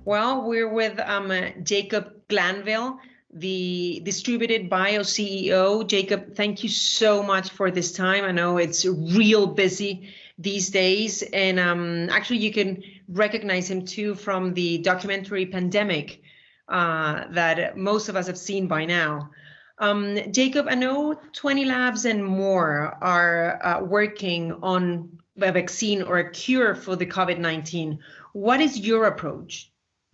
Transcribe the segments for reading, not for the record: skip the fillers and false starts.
Well, we're with Jacob Glanville, the Distributed Bio CEO. Jacob, thank you so much for this time. I know it's real busy these days, and actually you can recognize him too from the documentary Pandemic that most of us have seen by now. Jacob, I know 20 labs and more are working on a vaccine or a cure for the COVID-19. What is your approach?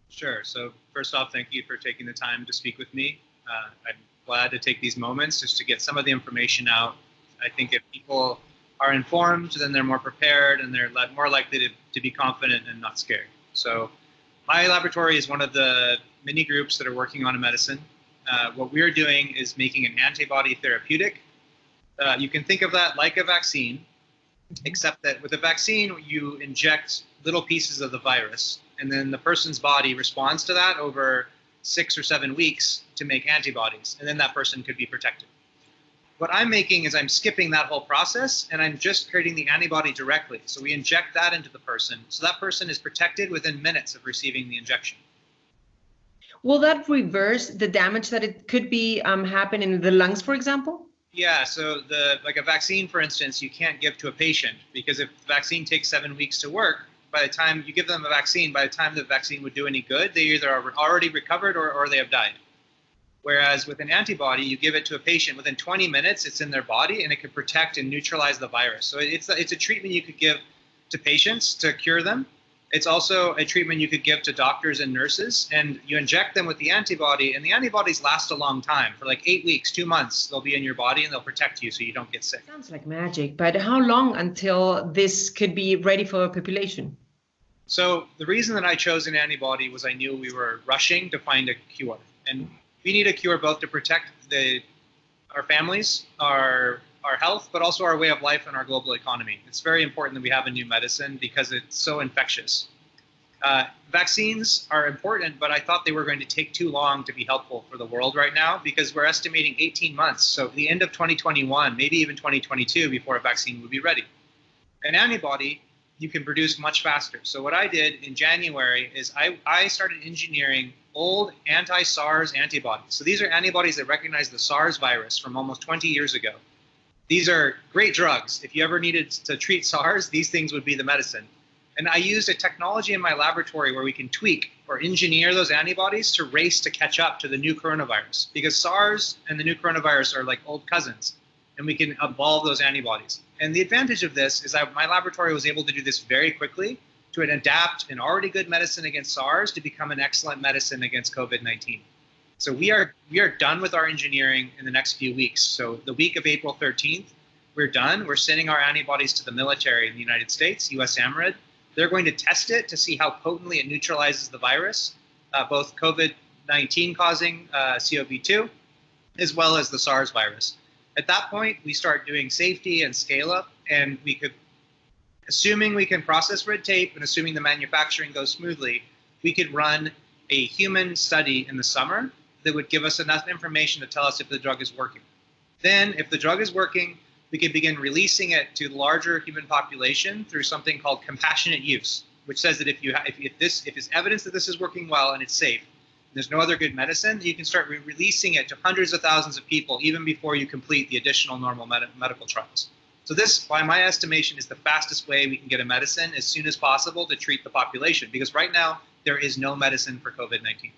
Sure. So first off, thank you for taking the time to speak with me. I'm glad to take these moments just to get some of the information out. I think if people are informed, then they're more prepared and they're more likely to be confident and not scared. So my laboratory is one of the many groups that are working on a medicine. What we're doing is making an antibody therapeutic. You can think of that like a vaccine, except that with a vaccine, you inject little pieces of the virus, and then the person's body responds to that over 6 or 7 weeks to make antibodies, and then that person could be protected. What I'm making is I'm skipping that whole process, and I'm just creating the antibody directly. So we inject that into the person, so that person is protected within minutes of receiving the injection. Will that reverse the damage that it could be happen in the lungs, for example? Yeah, so like a vaccine, for instance, you can't give to a patient because if the vaccine takes 7 weeks to work, by the time you give them a vaccine, by the time the vaccine would do any good, they either are already recovered or they have died. Whereas with an antibody, you give it to a patient, within 20 minutes, it's in their body and it can protect and neutralize the virus. So it's a treatment you could give to patients to cure them. It's also a treatment you could give to doctors and nurses, and you inject them with the antibody, and the antibodies last a long time. For like 8 weeks, 2 months, they'll be in your body and they'll protect you so you don't get sick. Sounds like magic, but how long until this could be ready for a population? So the reason that I chose an antibody was I knew we were rushing to find a cure. And we need a cure both to protect our families, our health, but also our way of life and our global economy. It's very important that we have a new medicine because it's so infectious. Vaccines are important, but I thought they were going to take too long to be helpful for the world right now because we're estimating 18 months. So the end of 2021, maybe even 2022 before a vaccine would be ready. An antibody you can produce much faster. So what I did in January is I started engineering old anti-SARS antibodies. So these are antibodies that recognize the SARS virus from almost 20 years ago. These are great drugs. If you ever needed to treat SARS, these things would be the medicine. And I used a technology in my laboratory where we can tweak or engineer those antibodies to race to catch up to the new coronavirus. Because SARS and the new coronavirus are like old cousins, and we can evolve those antibodies. And the advantage of this is that my laboratory was able to do this very quickly to adapt an already good medicine against SARS to become an excellent medicine against COVID-19. So we are done with our engineering in the next few weeks. So the week of April 13th, we're done. We're sending our antibodies to the military in the United States, US AMRID. They're going to test it to see how potently it neutralizes the virus, both COVID-19 causing CoV-2, as well as the SARS virus. At that point, we start doing safety and scale up, and we could, assuming we can process red tape and assuming the manufacturing goes smoothly, we could run a human study in the summer that would give us enough information to tell us if the drug is working. Then, if the drug is working, we could begin releasing it to the larger human population through something called compassionate use, which says that if it's evidence that this is working well and it's safe, there's no other good medicine, you can start releasing it to hundreds of thousands of people even before you complete the additional normal medical trials. So this, by my estimation, is the fastest way we can get a medicine as soon as possible to treat the population, because right now there is no medicine for COVID-19.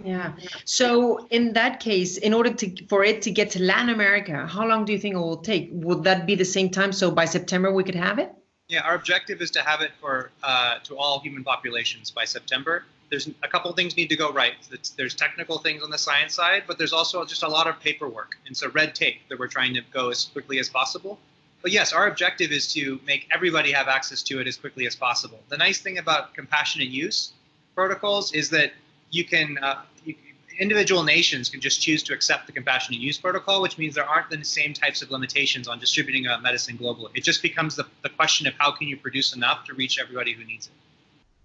Yeah. So in that case, in order for it to get to Latin America, how long do you think it will take? Would that be the same time? So by September we could have it? Yeah, our objective is to have it to all human populations by September. There's a couple of things need to go right. There's technical things on the science side, but there's also just a lot of paperwork. And so red tape that we're trying to go as quickly as possible. But yes, our objective is to make everybody have access to it as quickly as possible. The nice thing about compassionate use protocols is that individual nations can just choose to accept the compassionate use protocol, which means there aren't the same types of limitations on distributing a medicine globally. It just becomes the question of how can you produce enough to reach everybody who needs it.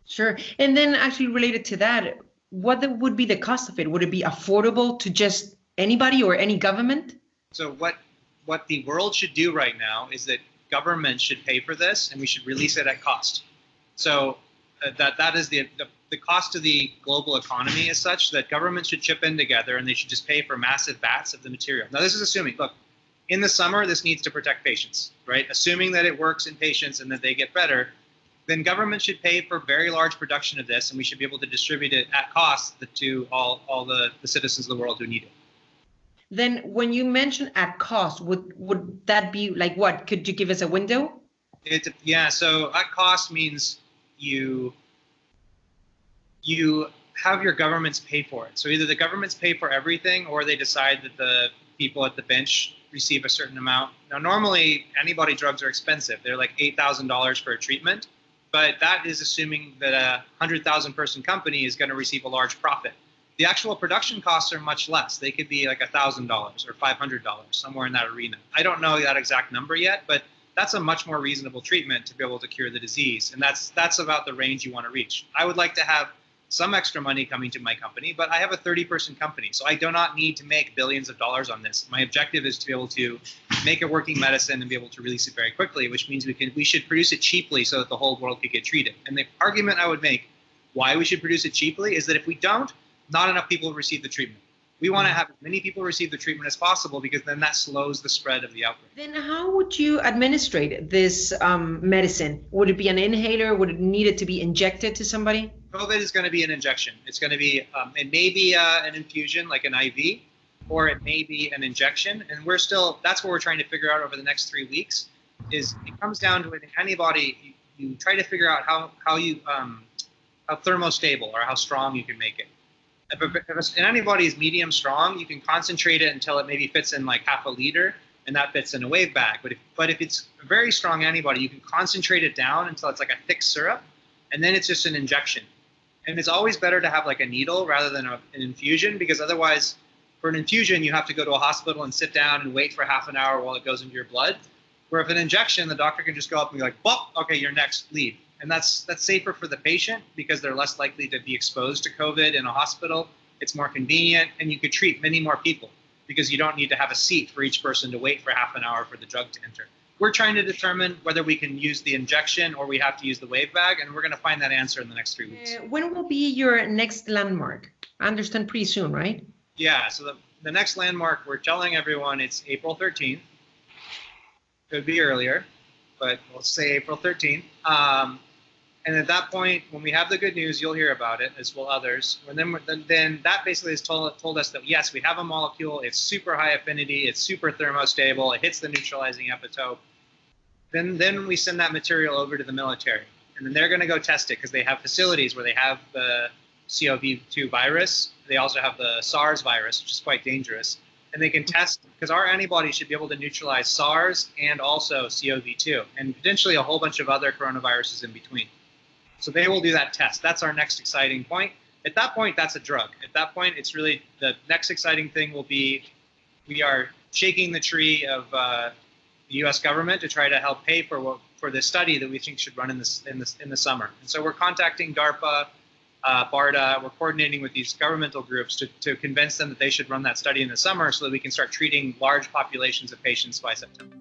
Sure. And then actually related to that, what would be the cost of it? Would it be affordable to just anybody or any government? So what the world should do right now is that governments should pay for this and we should release it at cost. So that is the the cost to the global economy is such that governments should chip in together and they should just pay for massive vats of the material. Now, this is assuming, look, in the summer, this needs to protect patients, right? Assuming that it works in patients and that they get better, then government should pay for very large production of this, and we should be able to distribute it at cost to all the citizens of the world who need it. Then when you mention at cost, would that be like what? Could you give us a window? Yeah, so at cost means you have your governments pay for it. So either the governments pay for everything or they decide that the people at the bench receive a certain amount. Now, normally antibody drugs are expensive. They're like $8,000 for a treatment, but that is assuming that a 100,000 person company is going to receive a large profit. The actual production costs are much less. They could be like $1,000 or $500, somewhere in that arena. I don't know that exact number yet, but that's a much more reasonable treatment to be able to cure the disease. And that's about the range you want to reach. I would like to have some extra money coming to my company, but I have a 30-person company, so I do not need to make billions of dollars on this. My objective is to be able to make a working medicine and be able to release it very quickly, which means we should produce it cheaply so that the whole world could get treated. And the argument I would make why we should produce it cheaply is that if we don't, not enough people receive the treatment. We want to have as many people receive the treatment as possible because then that slows the spread of the outbreak. Then how would you administrate this medicine? Would it be an inhaler? Would it need it to be injected to somebody? COVID is going to be an injection. It's going to be, it may be an infusion like an IV, or it may be an injection. And that's what we're trying to figure out over the next 3 weeks, is it comes down to an antibody. You try to figure out how thermostable or how strong you can make it. If an antibody is medium strong, you can concentrate it until it maybe fits in like half a liter, and that fits in a wave bag. But if it's a very strong antibody, you can concentrate it down until it's like a thick syrup, and then it's just an injection. And it's always better to have like a needle rather than an infusion, because otherwise, for an infusion, you have to go to a hospital and sit down and wait for half an hour while it goes into your blood. Where if an injection, the doctor can just go up and be like, "Well, okay, you're next, leave." And that's safer for the patient because they're less likely to be exposed to COVID in a hospital. It's more convenient, and you could treat many more people because you don't need to have a seat for each person to wait for half an hour for the drug to enter. We're trying to determine whether we can use the injection or we have to use the wave bag, and we're going to find that answer in the next 3 weeks. When will be your next landmark? I understand pretty soon, right? Yeah, so the next landmark, we're telling everyone it's April 13th. Could be earlier, but we'll say April 13th. And at that point, when we have the good news, you'll hear about it, as will others. And then that basically has told us that, yes, we have a molecule. It's super high affinity. It's super thermostable. It hits the neutralizing epitope. Then we send that material over to the military. And then they're going to go test it because they have facilities where they have the CoV-2 virus. They also have the SARS virus, which is quite dangerous. And they can test, because our antibody should be able to neutralize SARS and also CoV-2, and potentially a whole bunch of other coronaviruses in between. So they will do that test. That's our next exciting point. At that point, that's a drug. At that point, it's really the next exciting thing will be we are shaking the tree of the U.S. government to try to help pay for this study that we think should run in the summer. And so we're contacting DARPA, BARDA. We're coordinating with these governmental groups to convince them that they should run that study in the summer so that we can start treating large populations of patients by September.